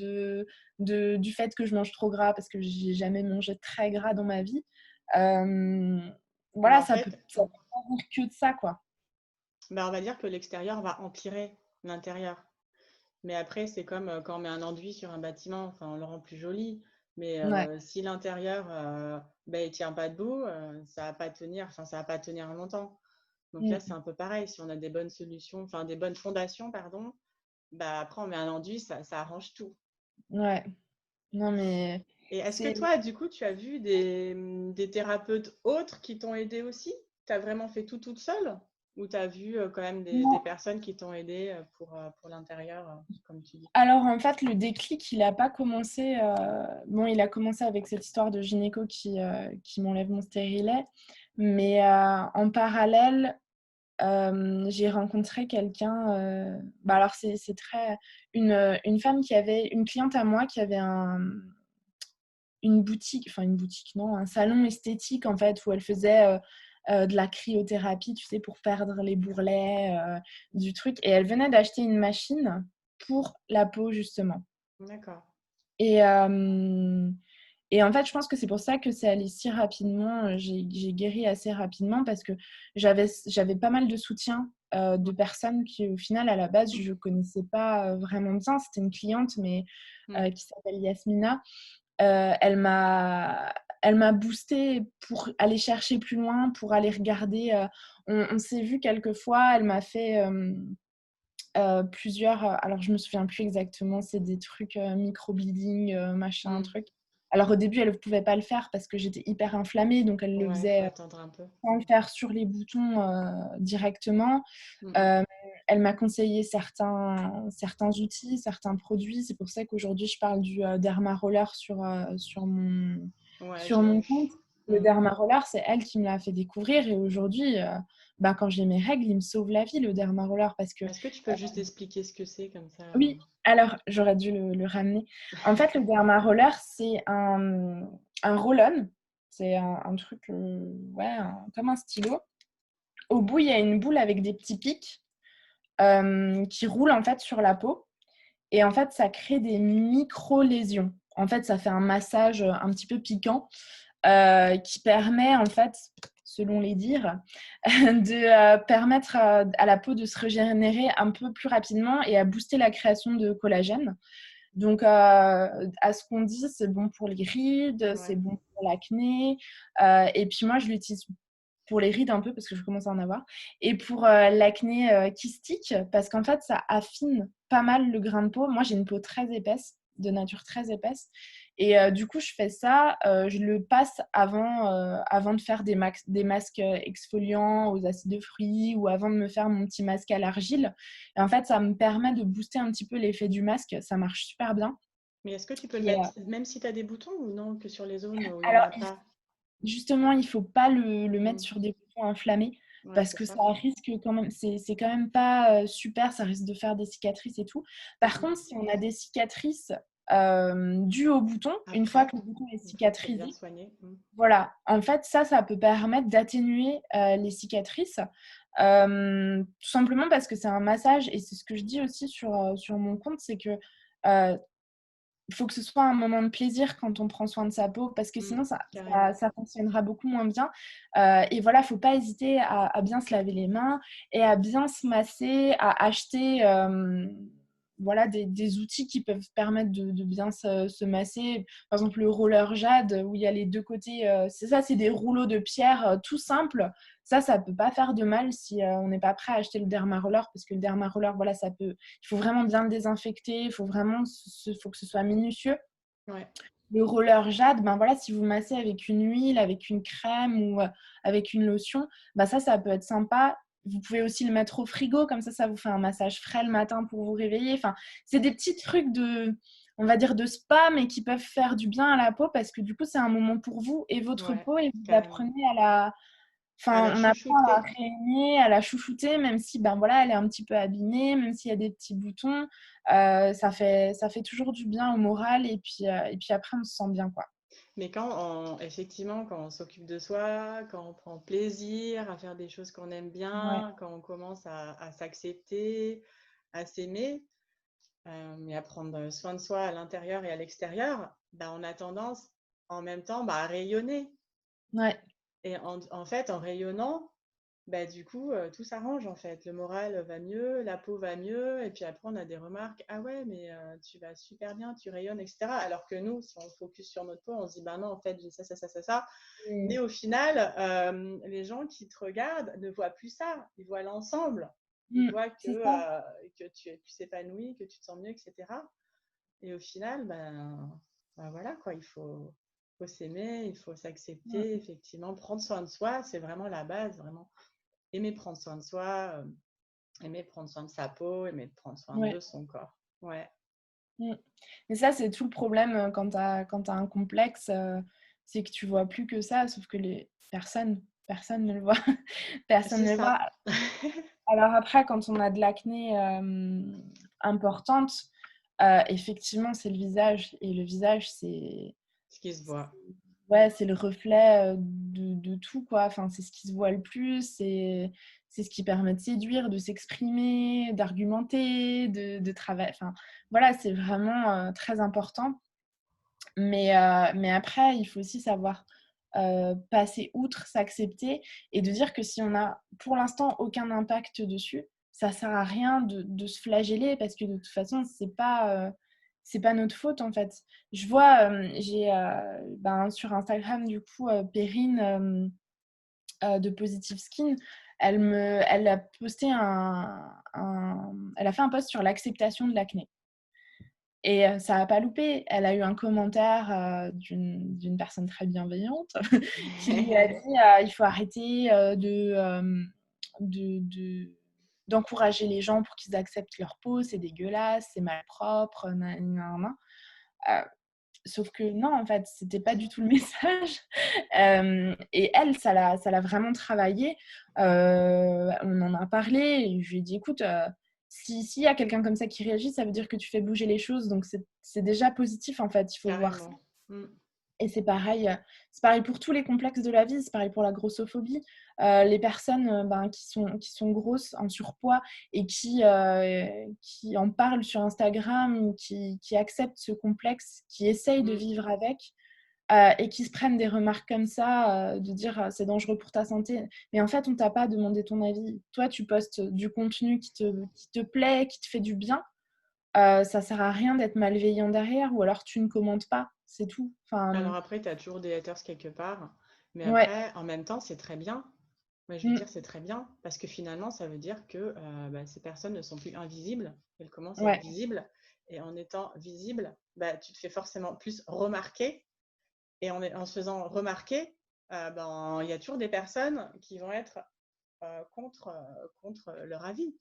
S2: du fait que je mange trop gras parce que j'ai jamais mangé très gras dans ma vie. Euh,
S1: Mais
S2: voilà,
S1: en fait,
S2: ça peut pas venir que de ça, quoi.
S1: bah, on va dire que l'extérieur va empirer l'intérieur. Mais après, c'est comme quand on met un enduit sur un bâtiment, enfin, on le rend plus joli. Mais
S2: Ouais.
S1: si l'intérieur, ben, il tient pas debout, ça va pas tenir, enfin, ça va pas tenir longtemps. Donc là, c'est
S2: Mm.
S1: un peu pareil. Si on a des bonnes solutions, enfin, des bonnes fondations, pardon, bah, après, on met un enduit, ça arrange tout.
S2: Ouais. Non, mais
S1: Et est-ce que
S2: c'est.
S1: toi, du coup, tu as vu des thérapeutes autres qui t'ont aidé aussi? Tu as vraiment fait tout toute seule? Ou tu as vu quand même des personnes qui t'ont aidé pour l'intérieur, comme tu dis?
S2: Alors en fait, le déclic, il a pas commencé. Bon, il a commencé avec cette histoire de gynéco qui m'enlève mon stérilet, mais en parallèle, j'ai rencontré quelqu'un. Bah alors c'est très une femme qui avait une cliente à moi qui avait une boutique non, un salon esthétique en fait où elle faisait de la cryothérapie, tu sais, pour perdre les bourrelets du truc. Et elle venait d'acheter une machine pour la peau justement.
S1: D'accord.
S2: Et, euh, et en fait, je pense que c'est pour ça que c'est allé si rapidement. J'ai guéri assez rapidement parce que j'avais pas mal de soutien de personnes qui, au final, à la base, je connaissais pas vraiment bien. C'était une cliente, mais
S1: Mm.
S2: qui s'appelle Yasmina. Euh, elle m'a elle m'a boostée pour aller chercher plus loin, pour aller regarder. On s'est vu quelques fois. Elle m'a fait plusieurs. Alors, je me souviens plus exactement. C'est des trucs microbleeding, machin, un
S1: Mm.
S2: truc. Alors, au début, elle ne pouvait pas le faire parce que j'étais hyper inflammée. Donc, elle le
S1: Ouais, faut
S2: faisait
S1: attendre un peu.
S2: sans le faire sur les boutons directement.
S1: Mm, mm.
S2: Euh, Elle m'a conseillé certains outils, certains produits. C'est pour ça qu'aujourd'hui, je parle du Derma Roller
S1: Ouais,
S2: sur
S1: j'ai
S2: mon
S1: vu.
S2: compte. Le
S1: Mm.
S2: Derma Roller, c'est elle qui me l'a fait découvrir. Et aujourd'hui, ben, quand j'ai mes règles, il me sauve la vie, le Derma Roller. Parce que,
S1: Est-ce que tu peux juste expliquer ce que c'est comme ça?
S2: oui, alors, j'aurais dû le ramener. En fait, le Derma Roller, c'est un roll-on. C'est un truc, ouais, comme un stylo. Au bout, il y a une boule avec des petits pics. qui roule en fait sur la peau. Et en fait, ça crée des micro-lésions. En fait, ça fait un massage un petit peu piquant qui permet, en fait, selon les dires, de permettre à la peau de se régénérer un peu plus rapidement et à booster la création de collagène. Donc, à ce qu'on dit, c'est bon pour les rides, c'est
S1: Ouais.
S2: bon pour l'acné. Et puis moi, je l'utilise pour les rides un peu parce que je commence à en avoir. Et pour l'acné kystique, parce qu'en fait, ça affine pas mal le grain de peau. Moi, j'ai une peau très épaisse, de nature très épaisse. Et du coup, je fais ça, je le passe avant de faire des masques exfoliants aux acides de fruits ou avant de me faire mon petit masque à l'argile. Et en fait, ça me permet de booster un petit peu l'effet du masque. Ça marche super bien.
S1: Mais est-ce que tu peux le
S2: Et,
S1: mettre même si tu as des boutons ou non, que sur les zones où il n'y en
S2: alors,
S1: a pas?
S2: justement, il ne faut pas le mettre
S1: Mmh.
S2: sur des boutons inflammés
S1: Ouais,
S2: parce
S1: c'est
S2: que ça
S1: ça.
S2: risque quand même, c'est quand même pas super, ça risque de faire des cicatrices et tout.
S1: Mmh
S2: Par
S1: mh.
S2: contre, si on a des cicatrices dues au bouton, une fois
S1: Après,
S2: que le bouton est
S1: une fois que c'est bien
S2: cicatrisé,
S1: soigné. Mmh.
S2: voilà, en fait, ça peut permettre d'atténuer les cicatrices. Tout simplement parce que c'est un massage et c'est ce que je dis aussi sur mon compte, c'est que il faut que ce soit un moment de plaisir quand on prend soin de sa peau parce que
S1: Mmh.
S2: sinon ça, ça,
S1: Carrément.
S2: ça fonctionnera beaucoup moins bien. Et voilà, il ne faut pas hésiter à bien se laver les mains et à bien se masser, à acheter voilà, des outils qui peuvent permettre de bien se masser. Par exemple, le roller jade où il y a les deux côtés. C'est ça, c'est des rouleaux de pierre tout simples. Ça ne peut pas faire de mal si on n'est pas prêt à acheter le derma roller parce que le derma roller, voilà, il faut vraiment bien le désinfecter, il faut vraiment faut que ce soit minutieux.
S1: Ouais.
S2: Le roller jade, ben voilà, si vous massez avec une huile, avec une crème ou avec une lotion, ben ça peut être sympa. Vous pouvez aussi le mettre au frigo, comme ça vous fait un massage frais le matin pour vous réveiller. Enfin, c'est des petits trucs on va dire de spa, mais qui peuvent faire du bien à la peau parce que du coup, c'est un moment pour vous et votre
S1: Ouais,
S2: peau et vous
S1: carrément.
S2: apprenez
S1: À la
S2: on apprend à la
S1: chouchouter.
S2: réunir, à la chouchouter, même si ben voilà, elle est un petit peu abîmée, même s'il y a des petits boutons, ça fait toujours du bien au moral et puis après on se sent bien quoi.
S1: Mais effectivement, quand on s'occupe de soi, quand on prend plaisir à faire des choses qu'on aime
S2: Ouais,
S1: bien, quand on commence à s'accepter, à s'aimer, et à prendre soin de soi à l'intérieur et à l'extérieur, bah, on a tendance en même temps bah, à rayonner.
S2: ouais,
S1: Et en fait, en rayonnant, bah, du coup, tout s'arrange en fait. Le moral va mieux, la peau va mieux, et puis après, on a des remarques. Ah ouais, mais tu vas super bien, tu rayonnes, etc. Alors que nous, si on focus sur notre peau, on se dit, ben non, en fait, j'ai ça, ça, ça, ça, ça.
S2: mmh,
S1: Mais au final, les gens qui te regardent ne voient plus ça. Ils voient l'ensemble. Ils voient
S2: c'est ça.
S1: que tu s'épanouis, que tu te sens mieux, etc. Et au final, ben voilà quoi, faut s'aimer, il faut s'accepter,
S2: Mmh,
S1: effectivement, prendre soin de soi, c'est vraiment la base, vraiment. Aimer prendre soin de soi, aimer prendre soin de sa peau, aimer prendre soin
S2: ouais,
S1: de son corps. Ouais,
S2: mmh. Mais ça, c'est tout le problème, quand tu as un complexe, c'est que tu vois plus que ça, sauf que les personne ne le voit. Personne
S1: c'est
S2: ne le voit.
S1: ça.
S2: Alors après, quand on a de l'acné, importante, effectivement, c'est le visage et le visage,
S1: Ce qui se voit.
S2: ouais, c'est le reflet, de tout, quoi. Enfin, c'est ce qui se voit le plus, c'est ce qui permet de séduire, de s'exprimer, d'argumenter, de travailler. Enfin, voilà, c'est vraiment, très important. Mais après, il faut aussi savoir, passer outre, s'accepter et de dire que si on a, pour l'instant, aucun impact dessus, ça sert à rien de se flageller parce que de toute façon, c'est pas notre faute, en fait. Je vois, ben, sur Instagram, du coup, Perrine, de Positive Skin, elle a posté elle a fait un post sur l'acceptation de l'acné. Et ça a pas loupé. Elle a eu un commentaire, d'une personne très bienveillante qui lui a dit, «Il faut arrêter, de d'encourager les gens pour qu'ils acceptent leur peau, c'est dégueulasse, c'est malpropre, nin nin nin». Sauf que non, en fait, c'était pas du tout le message. Et elle, ça l'a vraiment travaillé. On en a parlé et je lui ai dit: «Écoute, s'il y a quelqu'un comme ça qui réagit, ça veut dire que tu fais bouger les choses, donc c'est déjà positif, en fait, il faut voir ça».
S1: Carrément. Mm.
S2: Et c'est pareil pour tous les complexes de la vie, c'est pareil pour la grossophobie. Les personnes qui sont grosses, en surpoids et qui en parlent sur Instagram ou qui acceptent ce complexe, qui essayent de
S1: Mm.
S2: vivre avec et qui se prennent des remarques comme ça, de dire c'est dangereux pour ta santé. Mais en fait, on t'a pas demandé ton avis. Toi, tu postes du contenu qui te plaît, qui te fait du bien. Ça sert à rien d'être malveillant derrière ou alors tu ne commentes pas, c'est tout. Enfin,
S1: Alors après, tu as toujours des haters quelque part. Mais
S2: ouais.
S1: après, en même temps, c'est très bien. Moi, je veux
S2: Mmh.
S1: dire, c'est très bien. Parce que finalement, ça veut dire que ces personnes ne sont plus invisibles. Elles commencent à être
S2: Ouais,
S1: visibles. Et en étant visible, tu te fais forcément plus remarquer. Et en se faisant remarquer, il y a toujours des personnes qui vont être contre leur avis.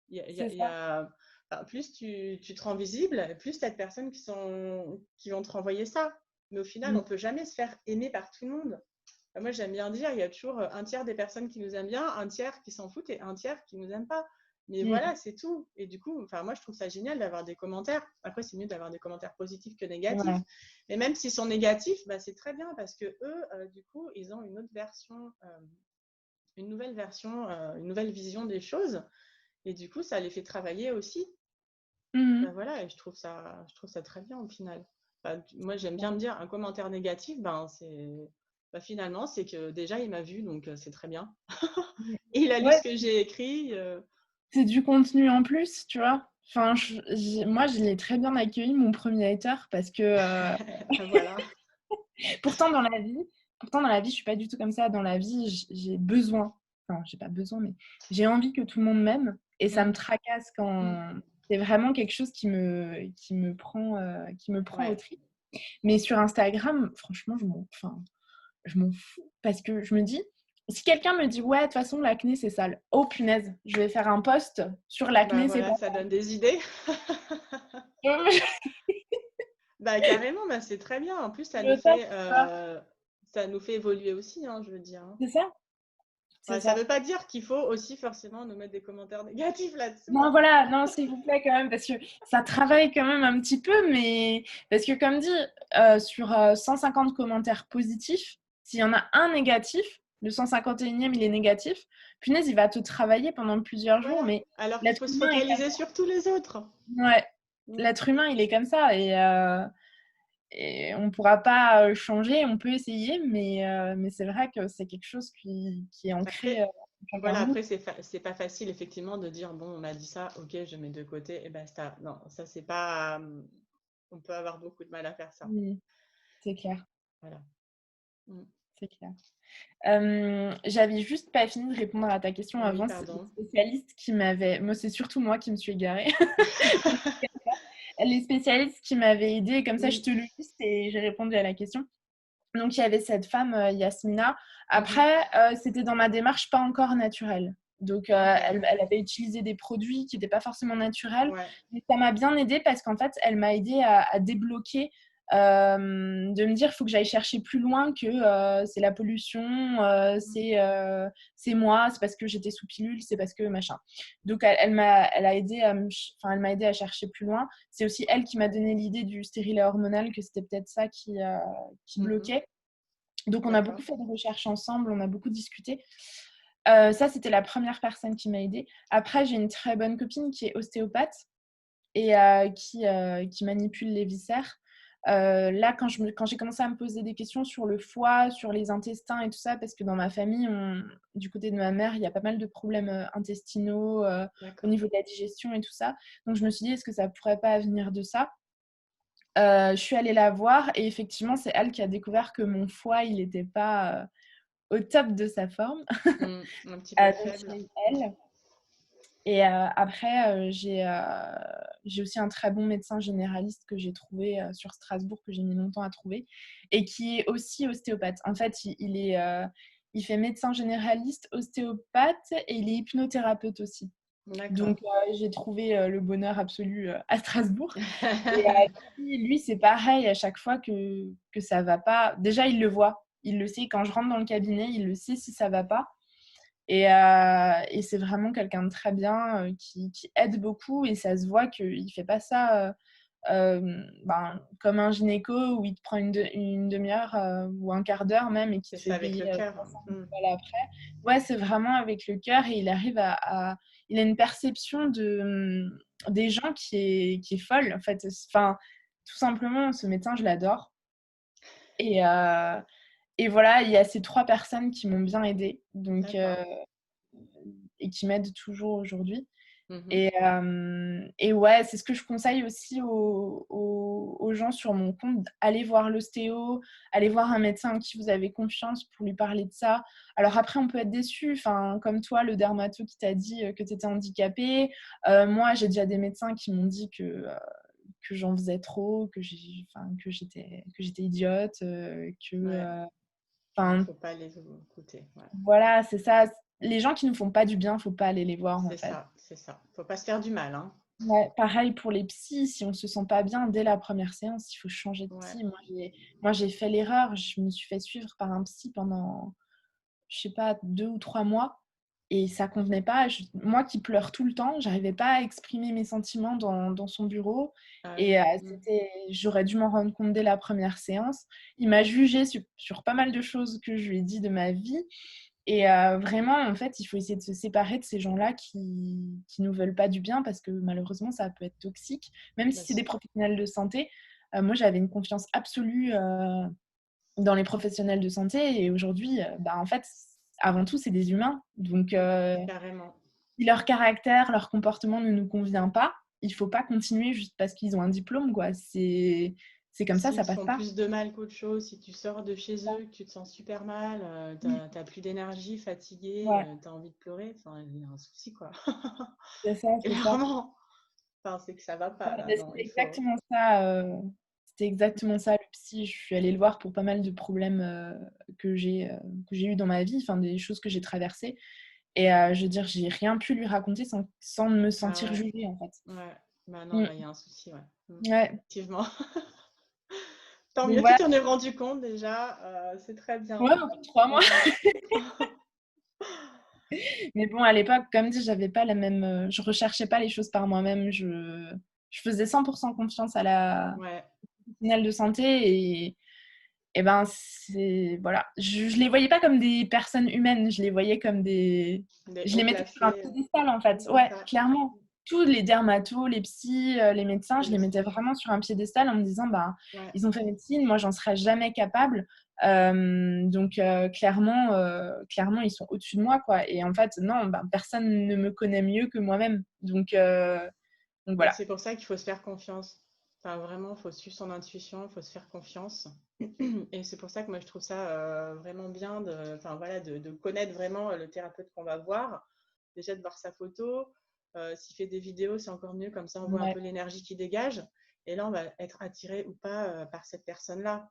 S2: c'est
S1: Il y
S2: ça.
S1: a, plus tu te rends visible, plus tu as de personnes qui vont te renvoyer ça. Mais au final, on
S2: Mmh.
S1: ne peut jamais se faire aimer par tout le monde. Moi, j'aime bien dire, il y a toujours un tiers des personnes qui nous aiment bien, un tiers qui s'en foutent et un tiers qui nous aiment pas. Mais
S2: Mmh.
S1: voilà, c'est tout. Et du coup, moi, je trouve ça génial d'avoir des commentaires. Après, c'est mieux d'avoir des commentaires positifs que négatifs.
S2: Ouais.
S1: Mais même s'ils sont négatifs, c'est très bien parce que eux, du coup, ils ont une autre version, une nouvelle vision des choses. Et du coup, ça les fait travailler aussi.
S2: Mmh.
S1: Voilà, et je trouve ça très bien au final. Moi, j'aime bien me dire un commentaire négatif, finalement, c'est que déjà il m'a vu, donc c'est très bien.
S2: Mmh.
S1: Et il a lu
S2: Ouais,
S1: ce que j'ai écrit.
S2: c'est du contenu en plus, tu vois? Enfin, moi, je l'ai très bien accueilli, mon premier hater, parce que,
S1: Voilà.
S2: pourtant dans la vie pourtant dans la vie, je suis pas du tout comme ça. Dans la vie, j'ai besoin, enfin, j'ai pas besoin, mais j'ai envie que tout le monde m'aime et ça me
S1: Mm,
S2: tracasse
S1: mm,
S2: quand c'est vraiment quelque chose qui me prend aux
S1: ouais.
S2: tripes. Mais sur Instagram, franchement, je m'en fous parce que je me dis, si quelqu'un me dit: «Ouais, de toute façon, l'acné, c'est sale», oh punaise, je vais faire un post sur l'acné, c'est
S1: Voilà,
S2: pas
S1: ça donne des idées.
S2: sale.
S1: Carrément, c'est très bien. En plus,
S2: Je tape ça.
S1: ça nous fait évoluer aussi, hein, je veux dire, hein.
S2: C'est ça, c'est
S1: Ouais, ça ne
S2: ça.
S1: veut pas dire qu'il faut aussi forcément nous mettre des commentaires négatifs là-dessous,
S2: Non,
S1: hein.
S2: voilà, non, s'il vous plaît, quand même, parce que ça travaille quand même un petit peu, mais parce que comme dit, sur 150 commentaires positifs, s'il y en a un négatif, le 151e, il est négatif, punaise, il va te travailler pendant plusieurs jours,
S1: Voilà.
S2: mais
S1: Alors qu'il
S2: l'être
S1: faut se
S2: humain est comme
S1: focaliser sur tous les autres.
S2: ça. Ouais,
S1: Mm.
S2: l'être humain, il est comme ça et on ne pourra pas changer, on peut essayer, mais c'est vrai que c'est quelque chose qui est ancré
S1: Après,
S2: en chacun
S1: voilà,
S2: de nous.
S1: après c'est pas facile effectivement de dire bon, on m'a dit ça, ok, je mets de côté et basta. Non, ça c'est pas. On peut avoir beaucoup de mal à faire ça.
S2: Mmh, c'est clair,
S1: Voilà. Mm.
S2: c'est clair. J'avais juste pas fini de répondre à ta question
S1: Oui,
S2: avant. C'est les
S1: pardon.
S2: spécialistes qui m'avaient. Moi, c'est surtout moi qui me suis égarée. Les spécialistes qui m'avaient aidée, comme ça, je
S1: Oui.
S2: te le dis et j'ai répondu à la question. Donc, il y avait cette femme, Yasmina.
S1: Mhm.
S2: Après, c'était dans ma démarche pas encore naturelle. Donc,
S1: Ok.
S2: elle avait utilisé des produits qui n'étaient pas forcément naturels.
S1: Ouais.
S2: Mais ça m'a bien aidée parce qu'en fait, elle m'a aidée à débloquer, de me dire, il faut que j'aille chercher plus loin que c'est la pollution,
S1: Mm.
S2: c'est moi, c'est parce que j'étais sous pilule, c'est parce que machin. Donc, elle a aidé elle m'a aidée à chercher plus loin. C'est aussi elle qui m'a donné l'idée du stérilet hormonal, que c'était peut-être ça qui
S1: Mhm.
S2: bloquait. Donc, on a beaucoup
S1: D'accord.
S2: fait de recherches ensemble, on a beaucoup discuté. Ça, c'était la première personne qui m'a aidée. Après, j'ai une très bonne copine qui est ostéopathe et qui manipule les viscères. Là, quand j'ai commencé à me poser des questions sur le foie, sur les intestins et tout ça, parce que dans ma famille, du côté de ma mère, il y a pas mal de problèmes intestinaux au
S1: D'accord.
S2: niveau de la digestion et tout ça. Donc, je me suis dit, est-ce que ça pourrait pas venir de ça? Je suis allée la voir et effectivement, c'est elle qui a découvert que mon foie, il n'était pas au top de sa forme.
S1: Mm. Un petit peu
S2: Donc
S1: faible.
S2: il y a eu elle et après, j'ai aussi un très bon médecin généraliste que j'ai trouvé, sur Strasbourg, que j'ai mis longtemps à trouver et qui est aussi ostéopathe. En fait, il fait médecin généraliste, ostéopathe et il est hypnothérapeute aussi.
S1: D'accord.
S2: Donc j'ai trouvé, le bonheur absolu, à Strasbourg et lui, c'est pareil à chaque fois que ça va pas. Déjà, il le voit, il le sait quand je rentre dans le cabinet, il le sait si ça va pas et c'est vraiment quelqu'un de très bien, qui aide beaucoup et ça se voit qu'il fait pas ça, comme un gynéco où il te prend une demi-heure ou un quart d'heure même et qui
S1: C'est
S2: te fait
S1: ça avec
S2: payer
S1: le cœur.
S2: 300 balles après. Ouais, c'est vraiment avec le cœur et il arrive il a une perception des gens qui est folle, en fait. Enfin, tout simplement, ce médecin, je l'adore. Et, euh, et voilà, il y a ces 3 personnes qui m'ont bien aidée donc,
S1: D'accord.
S2: et qui m'aident toujours aujourd'hui.
S1: Mhm.
S2: Et ouais, c'est ce que je conseille aussi aux gens sur mon compte. Allez voir l'ostéo, allez voir un médecin en qui vous avez confiance pour lui parler de ça. Alors après, on peut être déçu, enfin, comme toi, le dermato qui t'a dit que tu étais handicapée. Moi, j'ai déjà des médecins qui m'ont dit que j'en faisais trop, que j'étais idiote,
S1: Ouais. Donc,
S2: enfin,
S1: faut pas les écouter. Ouais.
S2: voilà, c'est ça. Les gens qui ne font pas du bien, faut pas aller les voir, en
S1: C'est
S2: fait.
S1: ça, c'est ça. Faut pas se faire du mal, hein.
S2: Ouais, pareil pour les psys, si on ne se sent pas bien dès la première séance, il faut changer de
S1: Ouais.
S2: psy. Moi, j'ai fait l'erreur, je me suis fait suivre par un psy pendant, je sais pas, 2 ou 3 mois et ça convenait pas. Moi qui pleure tout le temps, j'arrivais pas à exprimer mes sentiments dans son bureau
S1: Ah
S2: et
S1: oui. Mm.
S2: j'aurais dû m'en rendre compte dès la première séance. Il m'a jugée sur pas mal de choses que je lui ai dit de ma vie et vraiment, en fait, il faut essayer de se séparer de ces gens-là qui nous veulent pas du bien parce que malheureusement, ça peut être toxique. Même si
S1: Bah,
S2: c'est des professionnels de santé, moi, j'avais une confiance absolue dans les professionnels de santé et aujourd'hui, en fait, avant tout, c'est des humains. Donc,
S1: carrément.
S2: si leur caractère, leur comportement ne nous convient pas, il faut pas continuer juste parce qu'ils ont un diplôme, quoi. C'est comme ça
S1: S'ils te
S2: passe
S1: font
S2: pas.
S1: plus de mal qu'autre chose, si tu sors de chez eux, que tu te sens super mal,
S2: Mmh.
S1: t'as plus d'énergie, fatigué,
S2: Ouais,
S1: t'as envie de pleurer, enfin, il y a un souci, quoi.
S2: c'est ça, c'est ça.
S1: Clairement. Enfin, c'est que ça va pas, là, non,
S2: C'était
S1: il faut...
S2: exactement ça, c'était exactement ça le psy. Je suis allée le voir pour pas mal de problèmes, que j'ai eu dans ma vie, enfin des choses que j'ai traversées et je veux dire, j'ai rien pu lui raconter sans me
S1: Ah
S2: sentir
S1: ouais,
S2: jugée, en fait.
S1: ouais. Bah non,
S2: Mmh.
S1: là, il y a un souci, ouais.
S2: Ouais,
S1: Effectivement. Tant
S2: donc
S1: mieux que tu
S2: voilà,
S1: t'en aies rendu compte déjà, c'est très bien.
S2: ouais, au bout de 3 mois.
S1: Franchement.
S2: Mais bon, à l'époque, comme dit, j'avais pas la même, je recherchais pas les choses par moi-même. Je faisais 100% confiance à la
S1: Ouais,
S2: professionnelle de santé et ben, voilà. Je les voyais pas comme des personnes humaines, je les voyais comme
S1: des
S2: je
S1: hauts
S2: les mettais sur un
S1: placés,
S2: piédestal, en fait.
S1: c'est
S2: Ouais,
S1: ça.
S2: clairement. Tous les dermatos, les psys, les médecins,
S1: C'est
S2: je
S1: le...
S2: les mettais vraiment sur un piédestal en me disant,
S1: Ouais,
S2: ils ont fait médecine, moi, j'en serais jamais capable. Donc, clairement, ils sont au-dessus de moi, quoi. Et en fait, non, personne ne me connaît mieux que moi-même. Donc
S1: bah,
S2: voilà.
S1: c'est pour ça qu'il faut se faire confiance. Enfin, vraiment, il faut suivre son intuition, il faut se faire confiance. Et c'est pour ça que moi, je trouve ça vraiment bien enfin, voilà, de connaître vraiment le thérapeute qu'on va voir. Déjà, de voir sa photo. S'il fait des vidéos, c'est encore mieux. Comme ça, on voit un
S2: Ouais,
S1: peu l'énergie qui dégage. Et là, on va être attiré ou pas par cette personne-là.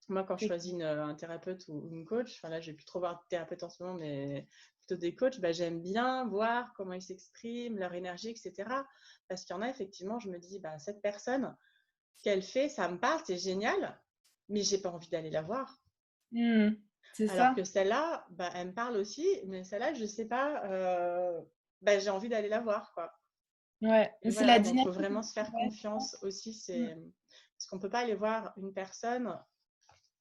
S1: Moi, quand je
S2: c'est
S1: choisis un thérapeute ou une coach, enfin là, je vais plus trop voir de thérapeute en ce moment, mais plutôt des coachs, bah, j'aime bien voir comment ils s'expriment, leur énergie, etc. Parce qu'il y en a, effectivement, je me dis, bah, cette personne, ce qu'elle fait, ça me parle, c'est génial, mais j'ai pas envie d'aller la voir.
S2: mmh, c'est
S1: Alors
S2: ça.
S1: que celle-là, bah, elle me parle aussi, mais celle-là, je sais pas, bah, j'ai envie d'aller la voir, quoi.
S2: Ouais,
S1: Et
S2: c'est la
S1: voilà, donc il
S2: dynamique.
S1: faut vraiment se faire
S2: Ouais,
S1: confiance aussi.
S2: mmh,
S1: Parce qu'on peut pas aller voir une personne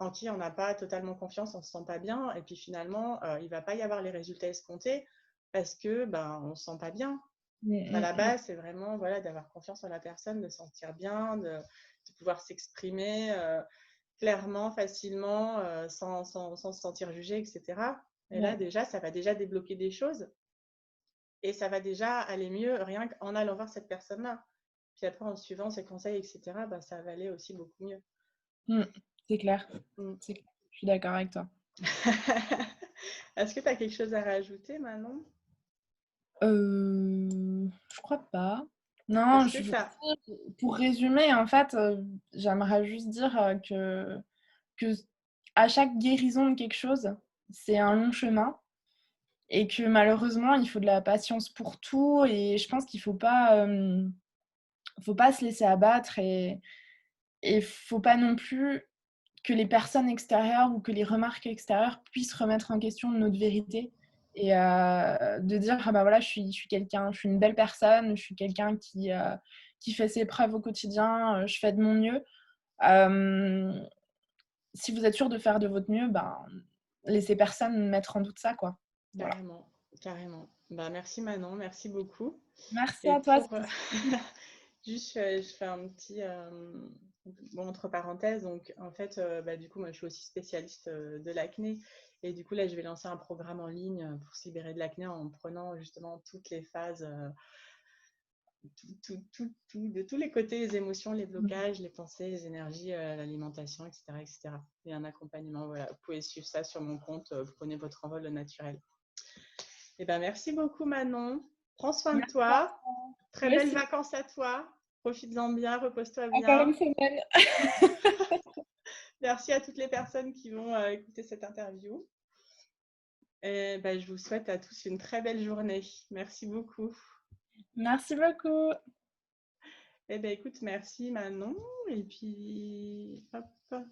S1: en qui on n'a pas totalement confiance, on ne se sent pas bien, et puis finalement, il ne va pas y avoir les résultats escomptés parce que on ne se sent pas bien.
S2: mmh,
S1: À
S2: mmh,
S1: la
S2: mmh.
S1: base, c'est vraiment voilà, d'avoir confiance en la personne, de se sentir bien, de pouvoir s'exprimer clairement, facilement, sans se sentir jugé, etc. Et là,
S2: Ouais.
S1: déjà, ça va déjà débloquer des choses et ça va déjà aller mieux rien qu'en allant voir cette personne-là. Puis après, en suivant ses conseils, etc., ça va aller aussi beaucoup mieux.
S2: Mmh, c'est clair.
S1: Mm.
S2: C'est clair. Je suis d'accord avec toi.
S1: Est-ce que tu as quelque chose à rajouter, Manon?
S2: Je crois pas. Non,
S1: Est-ce que ça...
S2: pour résumer, en fait, j'aimerais juste dire, que à chaque guérison de quelque chose, c'est un long chemin et que malheureusement, il faut de la patience pour tout et je pense qu'il faut pas se laisser abattre et faut pas non plus que les personnes extérieures ou que les remarques extérieures puissent remettre en question notre vérité et de dire: «Ah bah, voilà, je suis quelqu'un, je suis une belle personne, je suis quelqu'un qui fait ses preuves au quotidien, je fais de mon mieux. Hem, Si vous êtes sûr de faire de votre mieux, ben, laissez personne mettre en doute ça, quoi. Voilà.
S1: Carrément, carrément. Bah, merci Manon, merci beaucoup.
S2: Merci
S1: Et
S2: à toi,
S1: pour
S2: c'était super.
S1: juste, je fais un petit bon, entre parenthèses. Donc, en fait, bah, du coup, moi, je suis aussi spécialiste de l'acné. Et du coup, là, je vais lancer un programme en ligne pour se libérer de l'acné en prenant justement toutes les phases, de tous les côtés, les émotions, les blocages, les pensées, les énergies, l'alimentation, etc., etc. Et un accompagnement, voilà. Vous pouvez suivre ça sur mon compte, prenez votre envol au naturel. Eh ben, merci beaucoup Manon. Prends soin de
S2: Merci à
S1: toi. Très
S2: toi
S1: belles
S2: aussi.
S1: vacances à toi. Profites-en bien, repose-toi
S2: Encore une
S1: bien.
S2: semaine.
S1: Merci à toutes les personnes qui vont écouter cette interview. Et ben, je vous souhaite à tous une très belle journée. Merci beaucoup.
S2: Merci beaucoup.
S1: Eh ben, écoute, merci Manon. Et puis, hop.